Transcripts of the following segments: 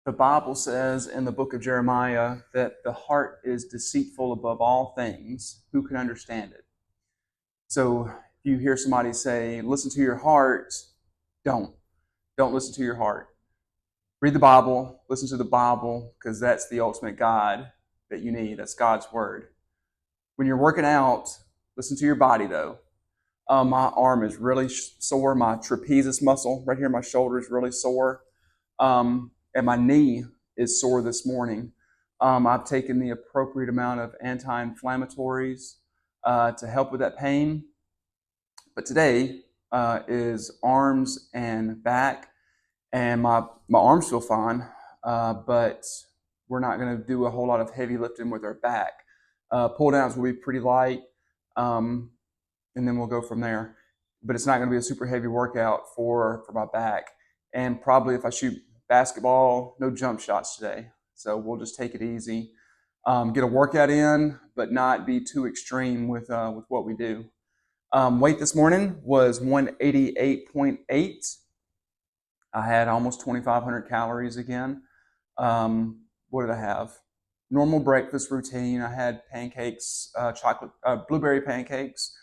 The Bible says in the book of Jeremiah that the heart is deceitful above all things. Who can understand it? So if you hear somebody say, listen to your heart, don't. Don't listen to your heart. Read the Bible, listen to the Bible, because that's the ultimate guide that you need. That's God's word. When you're working out, listen to your body though. My arm is really sore. My trapezius muscle right here, my shoulder is really sore. And my knee is sore this morning. I've taken the appropriate amount of anti-inflammatories to help with that pain. But today is arms and back, and my arms feel fine, but we're not going to do a whole lot of heavy lifting with our back. Pull downs will be pretty light, and then we'll go from there. But it's not going to be a super heavy workout for my back. And probably if I shoot basketball, no jump shots today. So we'll just take it easy, get a workout in, but not be too extreme with what we do. Weight this morning was 188.8. I had almost 2,500 calories again. What did I have? Normal breakfast routine. I had pancakes, blueberry pancakes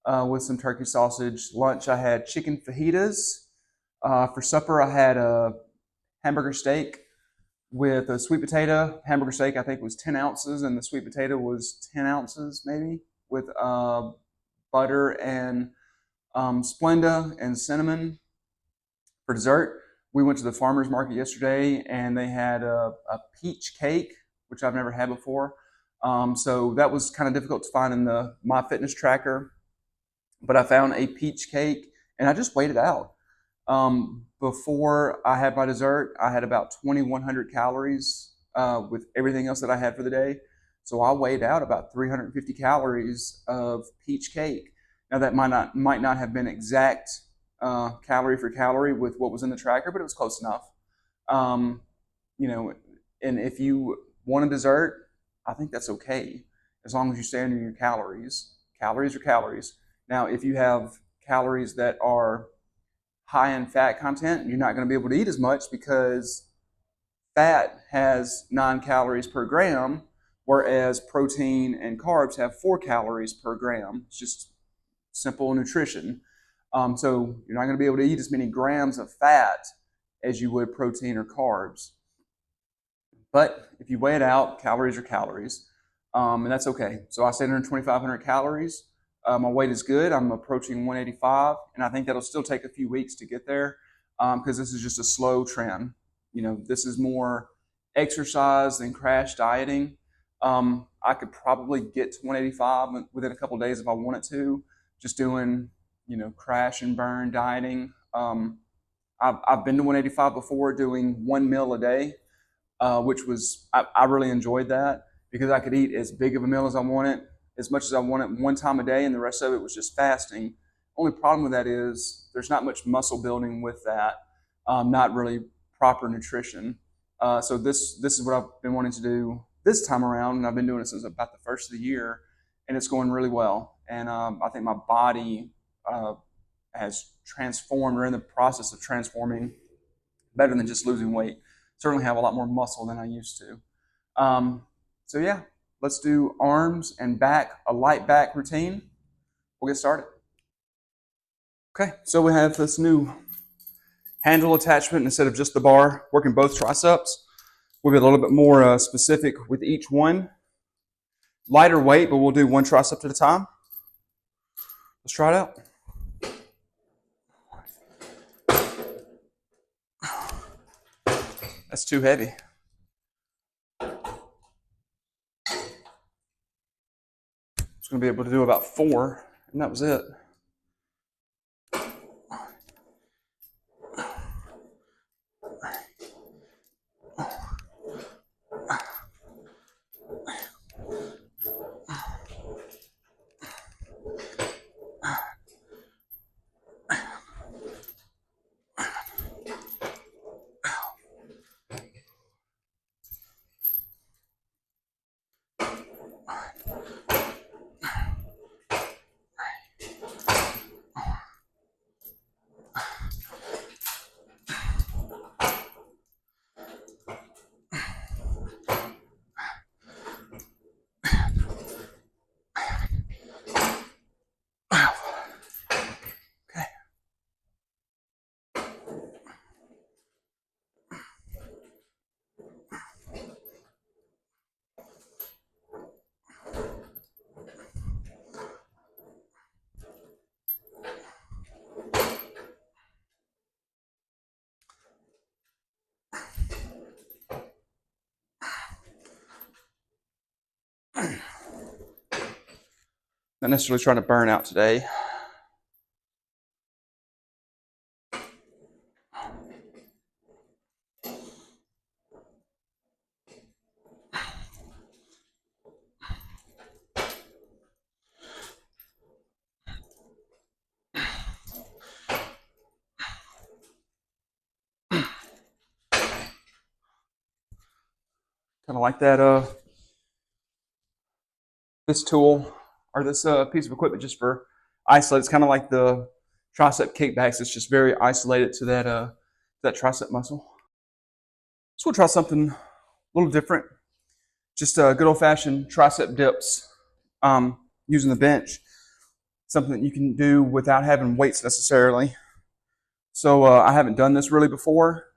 with some turkey sausage. Lunch, I had chicken fajitas. For supper, I had a hamburger steak with a sweet potato. Hamburger steak, I think, was 10 ounces, and the sweet potato was 10 ounces, maybe, with butter and Splenda and cinnamon. For dessert, we went to the farmer's market yesterday, and they had a peach cake, which I've never had before. So that was kind of difficult to find in the MyFitnessTracker, but I found a peach cake, and I just weighed it out. Before I had my dessert, I had about 2,100 calories with everything else that I had for the day. So I weighed out about 350 calories of peach cake. Now that might not have been exact calorie for calorie with what was in the tracker, but it was close enough. And if you want a dessert, I think that's okay as long as you stay under your calories. Calories are calories. Now, if you have calories that are high in fat content, you're not going to be able to eat as much because fat has 9 calories per gram, whereas protein and carbs have 4 calories per gram. It's just simple nutrition. So you're not going to be able to eat as many grams of fat as you would protein or carbs. But if you weigh it out, calories are calories, and that's okay. So I stayed under 2,500 calories. My weight is good. I'm approaching 185, and I think that'll still take a few weeks to get there because this is just a slow trend. This is more exercise than crash dieting. I could probably get to 185 within a couple of days if I wanted to, just doing, crash and burn dieting. I've been to 185 before doing 1 meal a day, which was, I really enjoyed that because I could eat as big of a meal as I wanted, as much as I wanted one time a day, and the rest of it was just fasting. Only problem with that is there's not much muscle building with that, not really proper nutrition. So this is what I've been wanting to do this time around, and I've been doing it since about the first of the year, and it's going really well. And I think my body has transformed, or in the process of transforming, better than just losing weight. Certainly have a lot more muscle than I used to. So yeah, let's do arms and back, a light back routine. We'll get started. Okay, so we have this new handle attachment instead of just the bar, working both triceps. We'll get a little bit more specific with each one. Lighter weight, but we'll do one tricep at a time. Let's try it out. That's too heavy. I'm just going to be able to do about 4, and that was it. Not necessarily trying to burn out today. Kind of like that, this tool or this piece of equipment just for isolate. It's kind of like the tricep kickbacks. It's just very isolated to that tricep muscle. So we'll try something a little different. Just good old fashioned tricep dips using the bench. Something that you can do without having weights necessarily. So I haven't done this really before,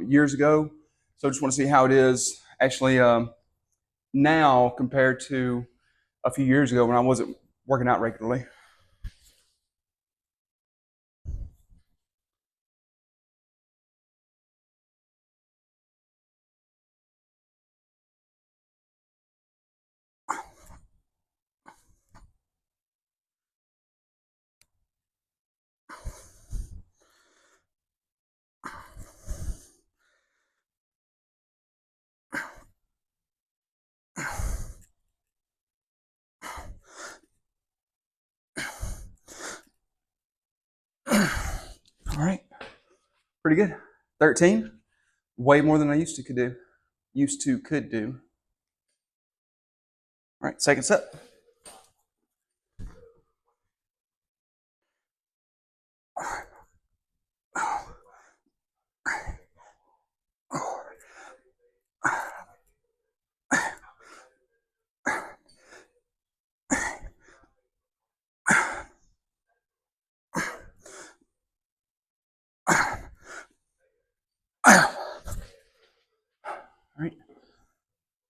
years ago. So I just want to see how it is actually now compared to a few years ago when I wasn't working out regularly. All right, pretty good. 13, way more than I used to could do. Could do. All right, second set. All right.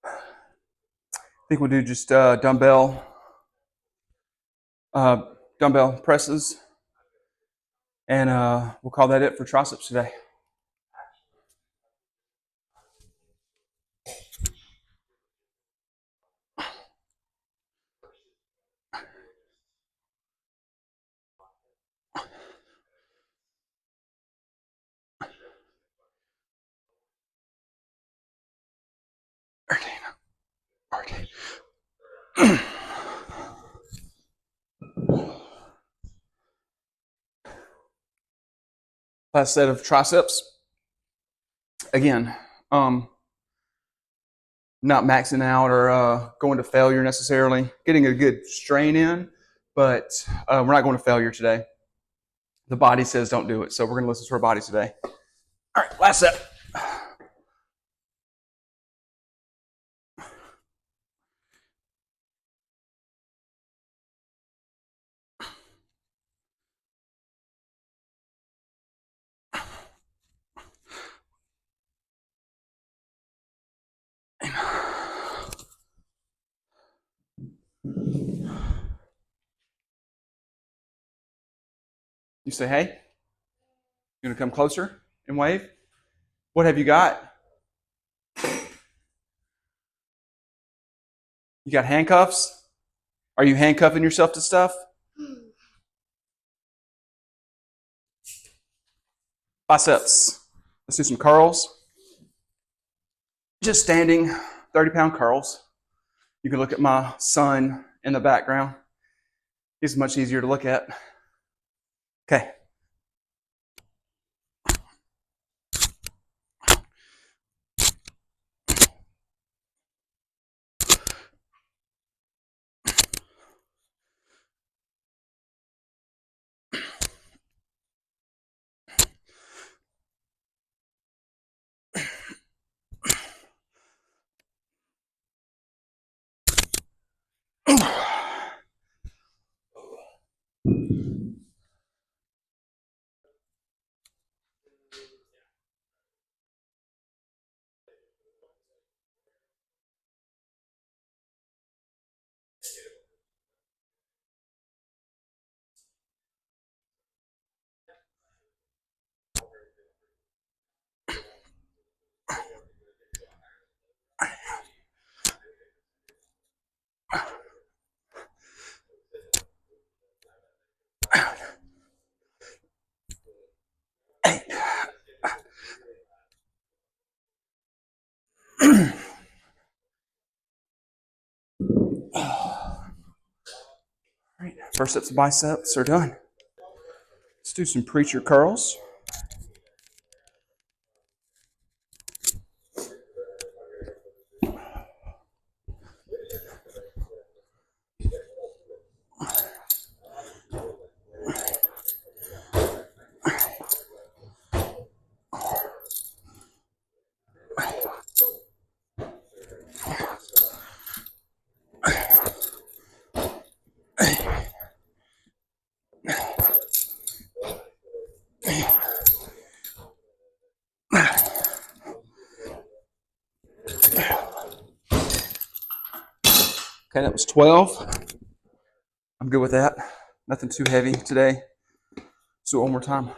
I think we'll do just uh, dumbbell presses, and we'll call that it for triceps today. Last set of triceps. Again, not maxing out or going to failure necessarily. Getting a good strain in, but we're not going to failure today. The body says don't do it, so we're going to listen to our body today. All right, last set. You say, hey, you going to come closer and wave? What have you got? You got handcuffs? Are you handcuffing yourself to stuff? Biceps. Let's do some curls. Just standing 30-pound curls. You can look at my son in the background. He's much easier to look at. Okay. Triceps and biceps are done. Let's do some preacher curls. Okay, that was 12. I'm good with that. Nothing too heavy today. Let's do it one more time.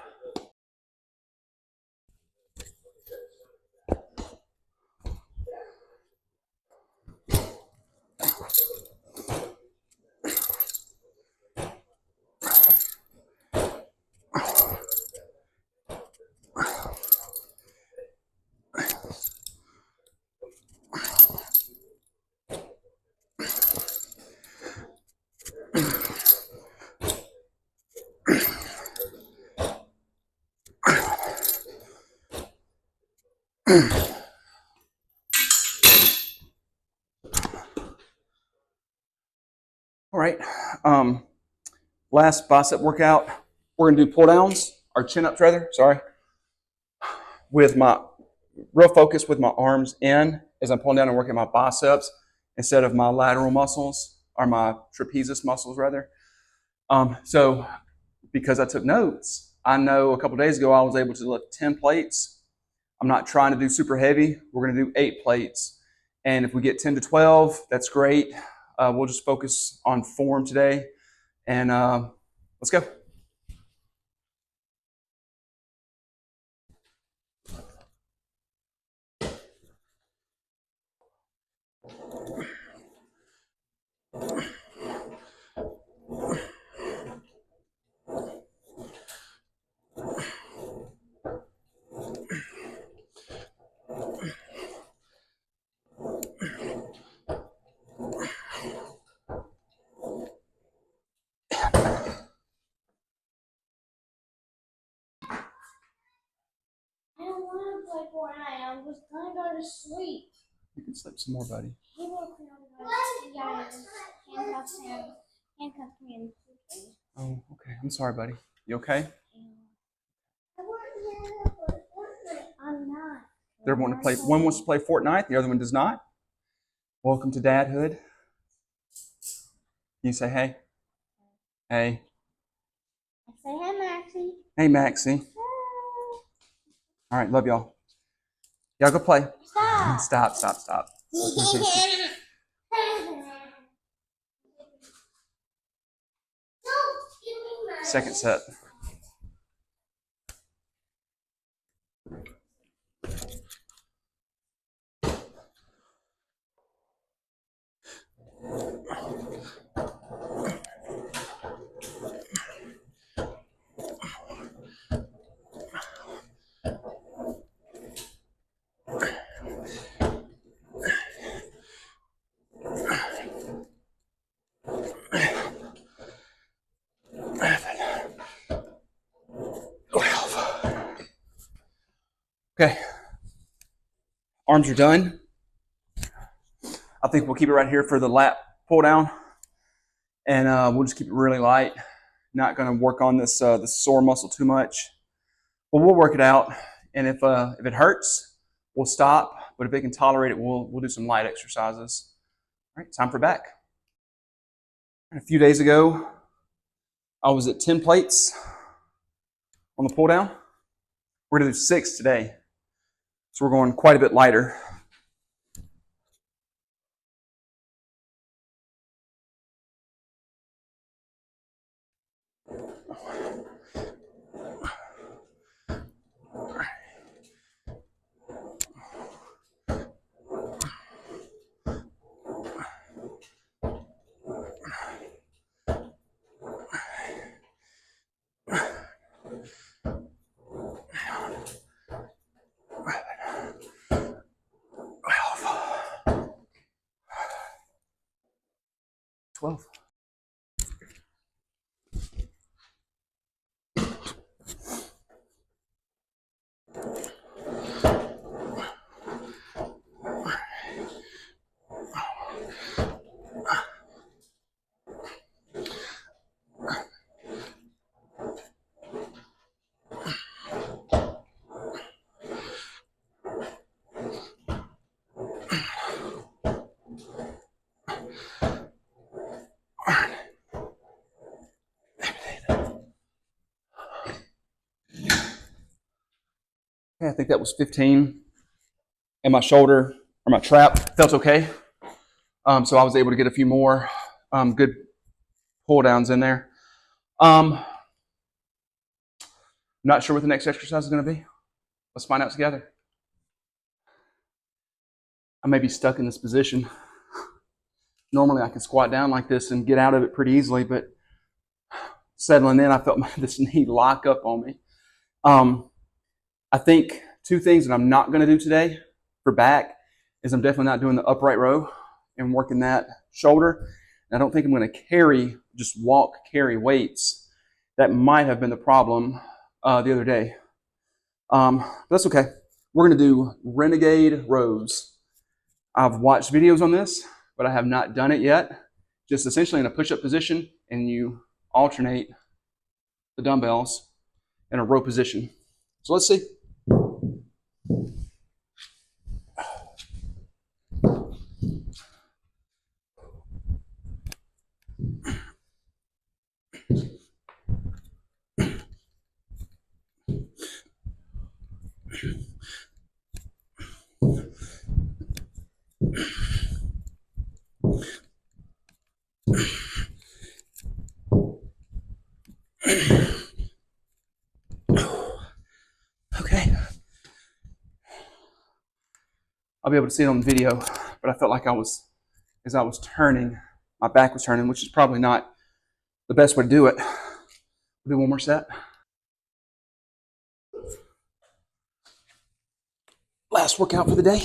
All right. Last bicep workout. We're going to do pull downs, or chin ups rather, sorry, with my real focus with my arms in as I'm pulling down and working my biceps instead of my lateral muscles, or my trapezius muscles rather. So because I took notes, I know a couple days ago I was able to lift 10 plates. I'm not trying to do super heavy. We're going to do 8 plates. And if we get 10 to 12, that's great. We'll just focus on form today. And let's go. I don't want to play Fortnite. I was gonna go to sleep. You can sleep some more, buddy. He woke me up. Yeah, handcuffed me and took me. Oh, okay. I'm sorry, buddy. You okay? I'm not. One wants to play Fortnite, the other one does not. Welcome to dadhood. Can you say hey? Hey. I say hey, Maxie. Hey, Maxie. All right, love y'all. Y'all go play. Stop. Stop. Second set. Okay. Arms are done. I think we'll keep it right here for the lat pull down. And we'll just keep it really light. Not going to work on this sore muscle too much. But we'll work it out. And if it hurts, we'll stop. But if it can tolerate it, we'll do some light exercises. All right, time for back. A few days ago, I was at 10 plates on the pull down. We're going to do 6 today. So we're going quite a bit lighter. Okay, I think that was 15. And my shoulder or my trap felt okay. So I was able to get a few more good pull downs in there. Not sure what the next exercise is going to be. Let's find out together. I may be stuck in this position. Normally I can squat down like this and get out of it pretty easily, but settling in, I felt this knee lock up on me. I think two things that I'm not going to do today for back is I'm definitely not doing the upright row and working that shoulder. And I don't think I'm going to just carry weights. That might have been the problem the other day. But that's okay. We're going to do renegade rows. I've watched videos on this, but I have not done it yet. Just essentially in a push-up position, and you alternate the dumbbells in a row position. So let's see. Okay. I'll be able to see it on the video, but I felt like as I was turning, my back was turning, which is probably not the best way to do it. We'll do one more set. Last workout for the day.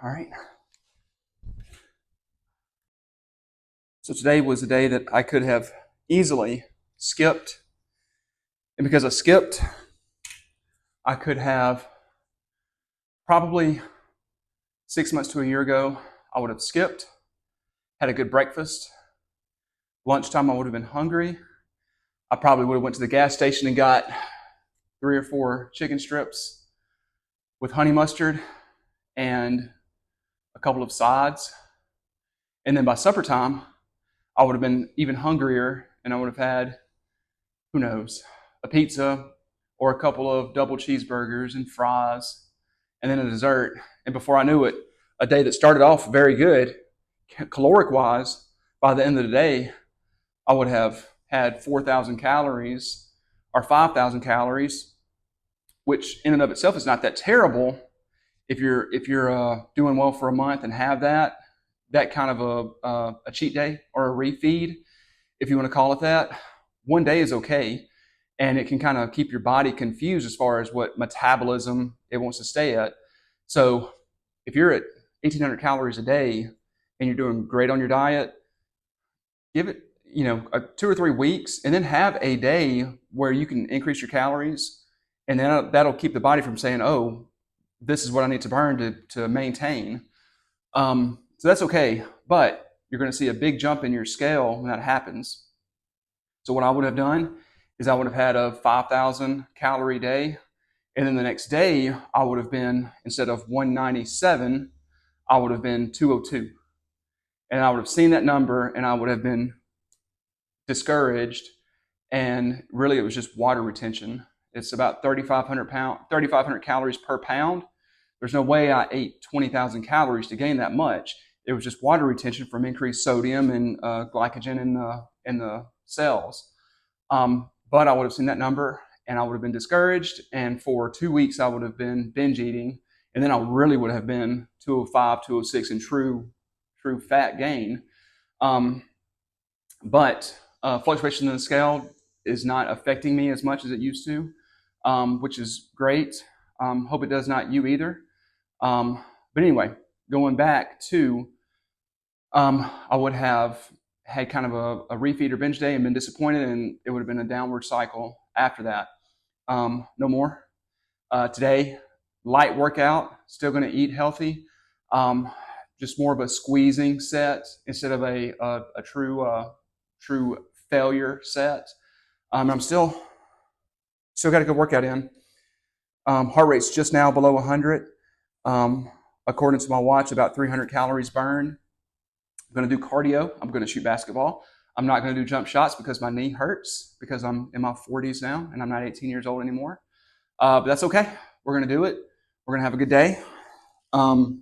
All right. So today was a day that I could have easily skipped. And because I skipped, I could have probably 6 months to a year ago, I would have skipped, had a good breakfast. Lunchtime, I would have been hungry. I probably would have went to the gas station and got 3 or 4 chicken strips with honey mustard and a couple of sides. And then by supper time, I would have been even hungrier, and I would have had, who knows, a pizza or a couple of double cheeseburgers and fries, and then a dessert. And before I knew it, a day that started off very good, caloric-wise, by the end of the day, I would have had 4,000 calories or 5,000 calories, which in and of itself is not that terrible if you're doing well for a month and have that kind of a cheat day or a refeed, if you want to call it that. One day is okay, and it can kind of keep your body confused as far as what metabolism it wants to stay at. So if you're at 1,800 calories a day and you're doing great on your diet, give it 2 or 3 weeks, and then have a day where you can increase your calories, and then that'll keep the body from saying, oh, this is what I need to burn to maintain. So that's okay, but you're going to see a big jump in your scale when that happens. So what I would have done is I would have had a 5,000 calorie day, and then the next day I would have been, instead of 197, I would have been 202. And I would have seen that number, and I would have been discouraged, and really it was just water retention. It's about 3,500 calories per pound. There's no way I ate 20,000 calories to gain that much. It was just water retention from increased sodium and glycogen in the cells. But I would have seen that number, and I would have been discouraged. And for 2 weeks, I would have been binge eating, and then I really would have been 205, 206 in true fat gain. But fluctuation in the scale is not affecting me as much as it used to, which is great. Hope it does not you either. But anyway, going back to I would have had kind of a refeed or binge day and been disappointed, and it would have been a downward cycle after that. No more. Today, light workout, still going to eat healthy. Just more of a squeezing set instead of a true failure set. I'm still got a good workout in. Heart rate's just now below 100. According to my watch, about 300 calories burned. I'm going to do cardio. I'm going to shoot basketball. I'm not going to do jump shots because my knee hurts because I'm in my 40s now and I'm not 18 years old anymore. But that's okay. We're going to do it. We're going to have a good day. I'll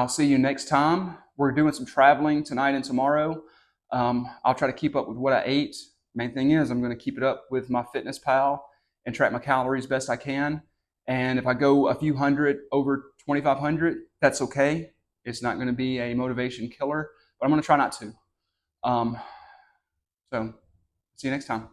see you next time. We're doing some traveling tonight and tomorrow. I'll try to keep up with what I ate. Main thing is I'm going to keep it up with MyFitnessPal and track my calories best I can. And if I go a few hundred over 2,500, that's okay. It's not going to be a motivation killer, but I'm going to try not to. So see you next time.